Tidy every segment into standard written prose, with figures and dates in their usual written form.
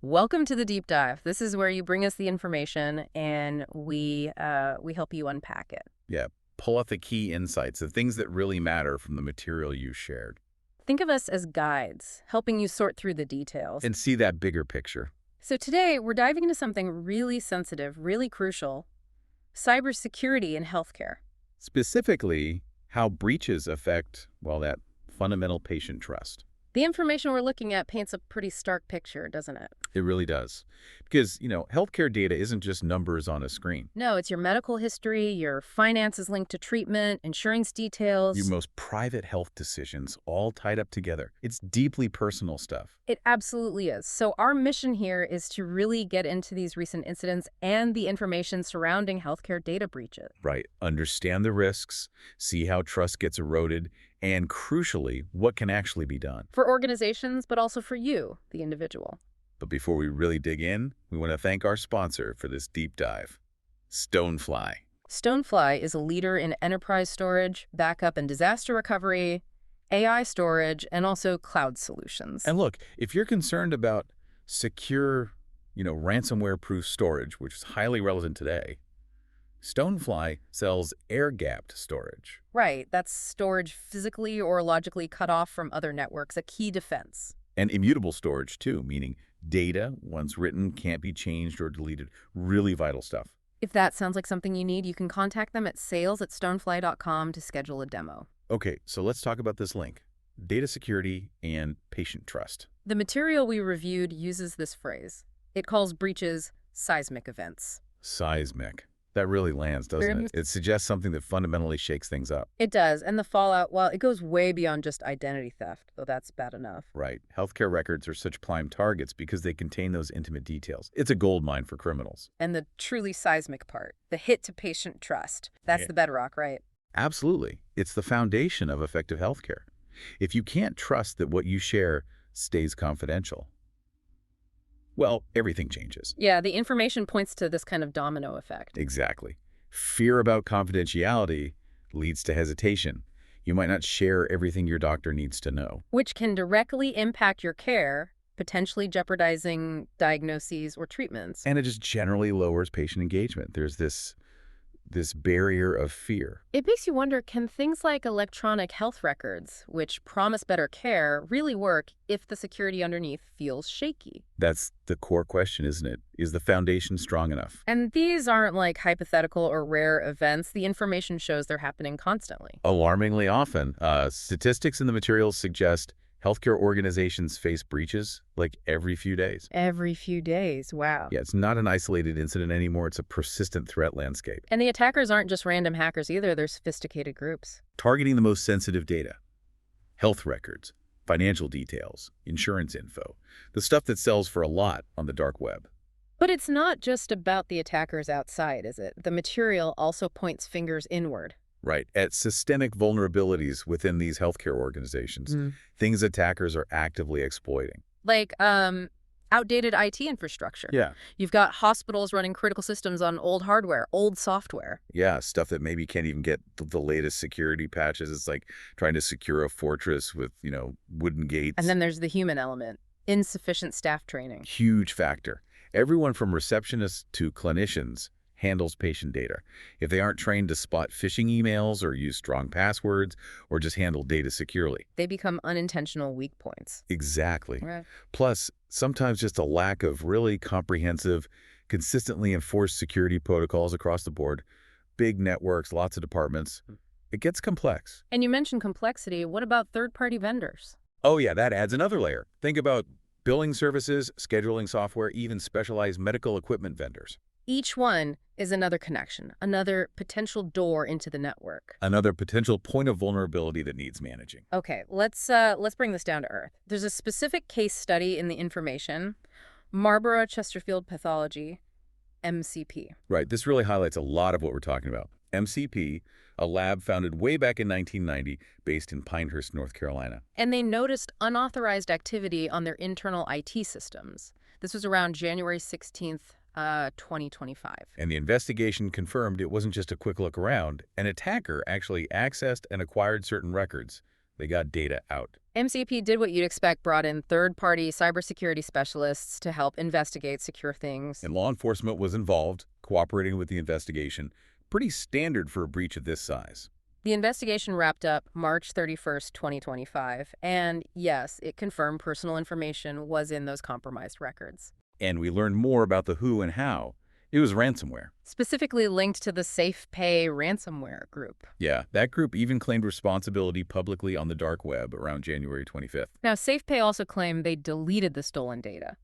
Welcome to the deep dive. This is where you bring us the information and we help you unpack it. Yeah, pull out the key insights, the things that really matter from the material you shared, Think of us as guides, helping you sort through the details. and see that bigger picture. So today we're diving into something really sensitive, really crucial: cybersecurity in healthcare. Specifically, how breaches affect, well, that fundamental patient trust. The information we're looking at paints a pretty stark picture, doesn't it? It really does. Because, healthcare data isn't just numbers on a screen. No, it's your medical history, your finances linked to treatment, insurance Your details. most private health decisions all tied up together. It's deeply personal stuff. It absolutely is. So our mission here is to really get into these recent incidents and the information surrounding healthcare data breaches. Right. Understand the risks, see how trust gets eroded, and crucially, what can actually be done. For organizations, but also for you, the individual. But before we really dig in, we want to thank our sponsor for this deep dive, Stonefly. Stonefly is a leader in enterprise storage, backup and disaster recovery, AI storage, and also cloud solutions. And look, if you're concerned about secure, ransomware-proof storage, which is highly relevant today, Stonefly sells air-gapped storage. Right, that's storage physically or logically cut off from other networks, a key defense. And immutable storage, too, meaning data, once written, can't be changed or deleted. Really vital stuff. If that sounds like something you need, you can contact them at sales@stonefly.com to schedule a demo. Okay, so let's talk about this link, data security and patient trust. The material we reviewed uses this phrase. It calls breaches seismic events. Seismic. That really lands, doesn't it? It suggests something that fundamentally shakes things up. It does, and the fallout, well, it goes way beyond just identity theft, though that's bad enough. Right. Healthcare records are such prime targets because they contain those intimate details. It's a goldmine for criminals. And the truly seismic part, the hit to patient trust, that's Yeah. the bedrock, right? Absolutely. It's the foundation of effective healthcare. If you can't trust that what you share stays confidential, well, everything changes. Yeah, the information points to this kind of domino effect. Exactly. Fear about confidentiality leads to hesitation. You might not share everything your doctor needs to know. Which can directly impact your care, potentially jeopardizing diagnoses or treatments. And it just generally lowers patient engagement. There's this barrier of fear. It makes you wonder, can things like electronic health records, which promise better care, really work if the security underneath feels shaky? That's the core question, isn't it? Is the foundation strong enough? And these aren't like hypothetical or rare events. The information shows they're happening constantly. Alarmingly often. Statistics in the materials suggest healthcare organizations face breaches like every few days. Every few days, wow. Yeah, it's not an isolated incident anymore. It's a persistent threat landscape. And the attackers aren't just random hackers either. They're sophisticated groups. Targeting the most sensitive data. Health records, financial details, insurance info. The stuff that sells for a lot on the dark web. But it's not just about the attackers outside, is it? The material also points fingers inward. Right. At systemic vulnerabilities within these healthcare organizations, things attackers are actively exploiting. Like, outdated IT infrastructure. Yeah. You've got hospitals running critical systems on old hardware, old software. Yeah, stuff that maybe can't even get the latest security patches. It's like trying to secure a fortress with, wooden gates. And then there's the human element, insufficient staff training. Huge factor. Everyone from receptionists to clinicians handles patient data. If they aren't trained to spot phishing emails or use strong passwords or just handle data securely. They become unintentional weak points. Exactly. Right. Plus, sometimes just a lack of really comprehensive, consistently enforced security protocols across the board, big networks, lots of departments. It gets complex. And you mentioned complexity. What about third-party vendors? Oh yeah, that adds another layer. Think about billing services, scheduling software, even specialized medical equipment vendors. Each one is another connection, another potential door into the network. Another potential point of vulnerability that needs managing. Okay, let's bring this down to earth. There's a specific case study in the information, Marlboro-Chesterfield Pathology, MCP. Right, this really highlights a lot of what we're talking about. MCP, a lab founded way back in 1990, based in Pinehurst, North Carolina. And they noticed unauthorized activity on their internal IT systems. This was around January 16th, 2025. And the investigation confirmed it wasn't just a quick look around. An attacker actually accessed and acquired certain records, They got data out. MCP did what you'd expect, brought in third-party cybersecurity specialists to help investigate secure things. And law enforcement was involved, cooperating with the investigation. Pretty standard for a breach of this size. The investigation wrapped up March 31st, 2025, and yes, it confirmed personal information was in those compromised records. And we learned more about the who and how. It was ransomware. Specifically linked to the SAFEPAY ransomware group. Yeah, that group even claimed responsibility publicly on the dark web around January 25th. Now, SAFEPAY also claimed they deleted the stolen data.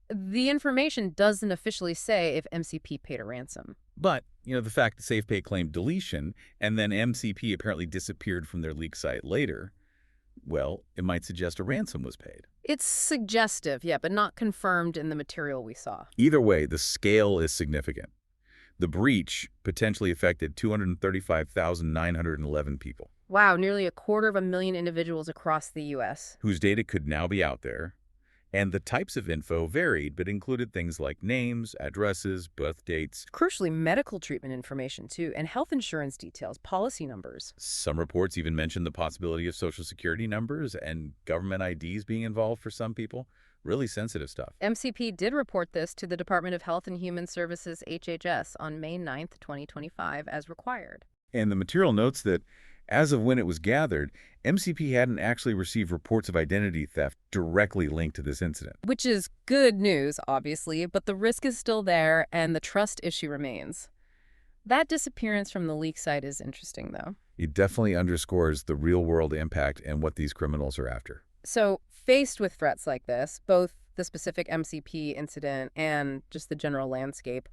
The information doesn't officially say if MCP paid a ransom. But, the fact that SafePay claimed deletion and then MCP apparently disappeared from their leak site later, well, it might suggest a ransom was paid. It's suggestive, yeah, but not confirmed in the material we saw. Either way, the scale is significant. The breach potentially affected 235,911 people. Wow, nearly 250,000 individuals across the U.S. Whose data could now be out there. And the types of info varied, but included things like names, addresses, birth dates. Crucially, medical treatment information, too, and health insurance details, policy numbers. Some reports even mentioned the possibility of Social Security numbers and government IDs being involved for some people. Really sensitive stuff. MCP did report this to the Department of Health and Human Services, HHS, on May 9th, 2025, as required. And the material notes that, as of when it was gathered, MCP hadn't actually received reports of identity theft directly linked to this incident. Which is good news, obviously, but the risk is still there and the trust issue remains. That disappearance from the leak site is interesting, though. It definitely underscores the real-world impact and what these criminals are after. So, faced with threats like this, both the specific MCP incident and just the general landscape,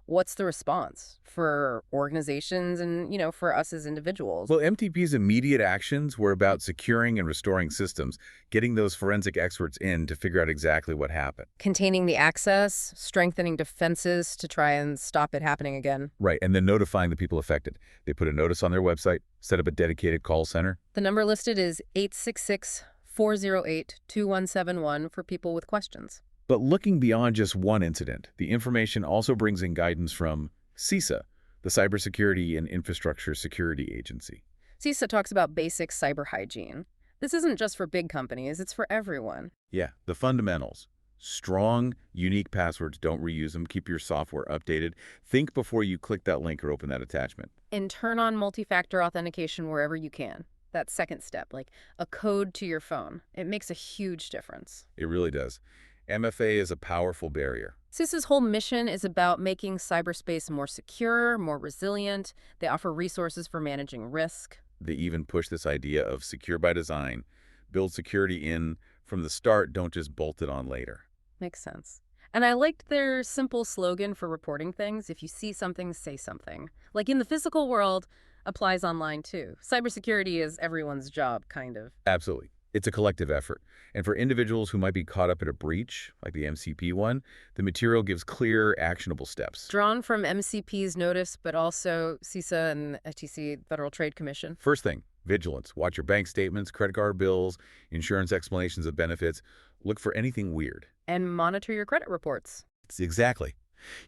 what's the response for organizations and, for us as individuals? Well, MTP's immediate actions were about securing and restoring systems, getting those forensic experts in to figure out exactly what happened. Containing the access, strengthening defenses to try and stop it happening again. Right, and then notifying the people affected. They put a notice on their website, set up a dedicated call center. The number listed is 866-408-2171 for people with questions. But looking beyond just one incident, the information also brings in guidance from CISA, the Cybersecurity and Infrastructure Security Agency. CISA talks about basic cyber hygiene. This isn't just for big companies, it's for everyone. Yeah, the fundamentals. Strong, unique passwords, don't reuse them, keep your software updated. Think before you click that link or open that attachment. And turn on multi-factor authentication wherever you can. That second step, like a code to your phone. It makes a huge difference. It really does. MFA is a powerful barrier. CISA's whole mission is about making cyberspace more secure, more resilient. They offer resources for managing risk. They even push this idea of secure by design. Build security in from the start, don't just bolt it on later. Makes sense. And I liked their simple slogan for reporting things. If you see something, say something. Like in the physical world, applies online too. Cybersecurity is everyone's job, kind of. Absolutely. It's a collective effort. And for individuals who might be caught up in a breach, like the MCP one, the material gives clear, actionable steps. Drawn from MCP's notice, but also CISA and FTC Federal Trade Commission. First thing, vigilance. Watch your bank statements, credit card bills, insurance explanations of benefits. Look for anything weird. And monitor your credit reports. Exactly.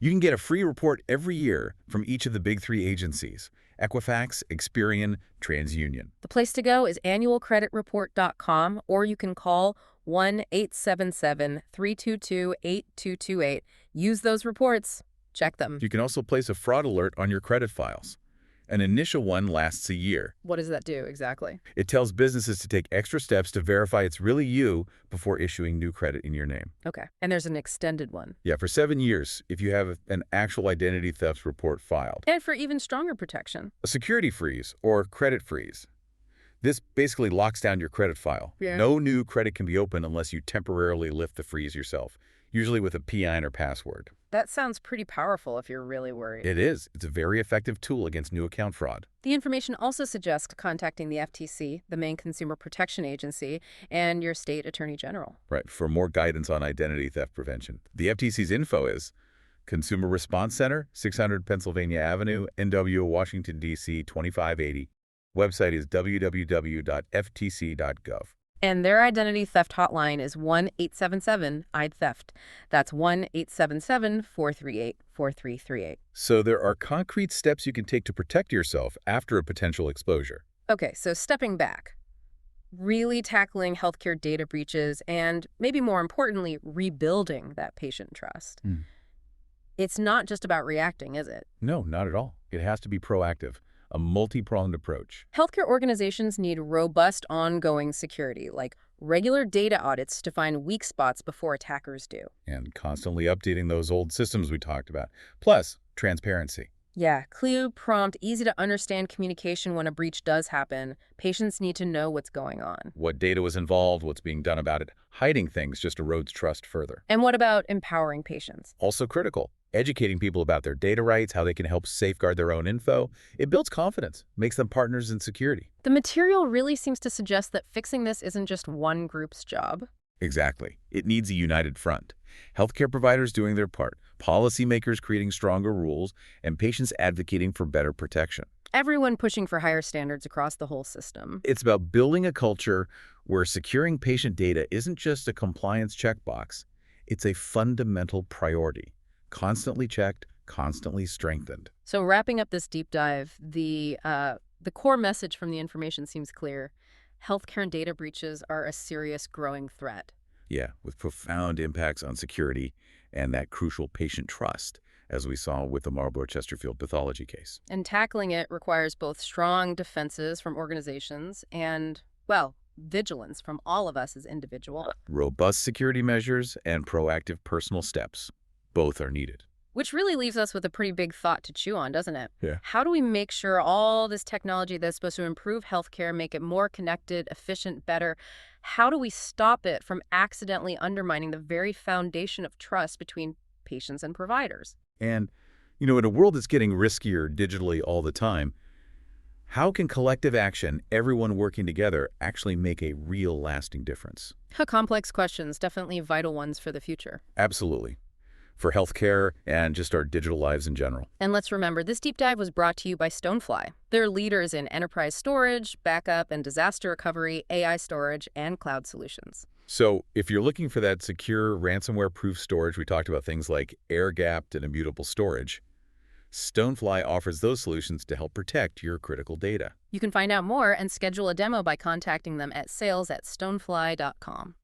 You can get a free report every year from each of the big three agencies: Equifax, Experian, TransUnion. The place to go is annualcreditreport.com, or you can call 1-877-322-8228. Use those reports. Check them. You can also place a fraud alert on your credit files. An initial one lasts a year. What does that do exactly? It tells businesses to take extra steps to verify it's really you before issuing new credit in your name. Okay. And there's an extended one. Yeah, for 7 years if you have an actual identity theft report filed. And for even stronger protection. A security freeze or credit freeze. This basically locks down your credit file. Yeah. No new credit can be opened unless you temporarily lift the freeze yourself, usually with a PII or password. That sounds pretty powerful if you're really worried. It is. It's a very effective tool against new account fraud. The information also suggests contacting the FTC, the main consumer protection agency, and your state attorney general. Right, for more guidance on identity theft prevention. The FTC's info is Consumer Response Center, 600 Pennsylvania Avenue, NW, Washington, D.C., 2580. Website is www.ftc.gov. And their identity theft hotline is 1-877-ID-THEFT. That's 1-877-438-4338. So there are concrete steps you can take to protect yourself after a potential exposure. Okay, so stepping back. really tackling healthcare data breaches and, maybe more importantly, rebuilding that patient trust. Hmm. It's not just about reacting, is it? No, not at all. It has to be proactive, a multi-pronged approach. Healthcare organizations need robust ongoing security, like regular data audits to find weak spots before attackers do. And constantly updating those old systems we talked about. Plus, transparency. Yeah, clear, prompt, easy to understand communication when a breach does happen. Patients need to know what's going on. What data was involved, what's being done about it. Hiding things just erodes trust further. And what about empowering patients? Also critical. Educating people about their data rights, how they can help safeguard their own info. It builds confidence, makes them partners in security. The material really seems to suggest that fixing this isn't just one group's job. Exactly. It needs a united front. Healthcare providers doing their part, policymakers creating stronger rules, and patients advocating for better protection. Everyone pushing for higher standards across the whole system. It's about building a culture where securing patient data isn't just a compliance checkbox. It's a fundamental priority, constantly checked, constantly strengthened. So wrapping up this deep dive, the core message from the information seems clear. Healthcare and data breaches are a serious growing threat. Yeah, with profound impacts on security and that crucial patient trust, as we saw with the Marlboro-Chesterfield Pathology case. And tackling it requires both strong defenses from organizations and, well, vigilance from all of us as individuals. Robust security measures and proactive personal steps, both are needed. Which really leaves us with a pretty big thought to chew on, doesn't it? Yeah. How do we make sure all this technology that's supposed to improve healthcare, make it more connected, efficient, better, how do we stop it from accidentally undermining the very foundation of trust between patients and providers? And, in a world that's getting riskier digitally all the time, how can collective action, everyone working together, actually make a real lasting difference? Complex questions, definitely vital ones for the future. Absolutely. For healthcare and just our digital lives in general. And let's remember, this deep dive was brought to you by Stonefly. They're leaders in enterprise storage, backup and disaster recovery, AI storage, and cloud solutions. So if you're looking for that secure, ransomware-proof storage, we talked about things like air-gapped and immutable storage. Stonefly offers those solutions to help protect your critical data. You can find out more and schedule a demo by contacting them at sales@stonefly.com.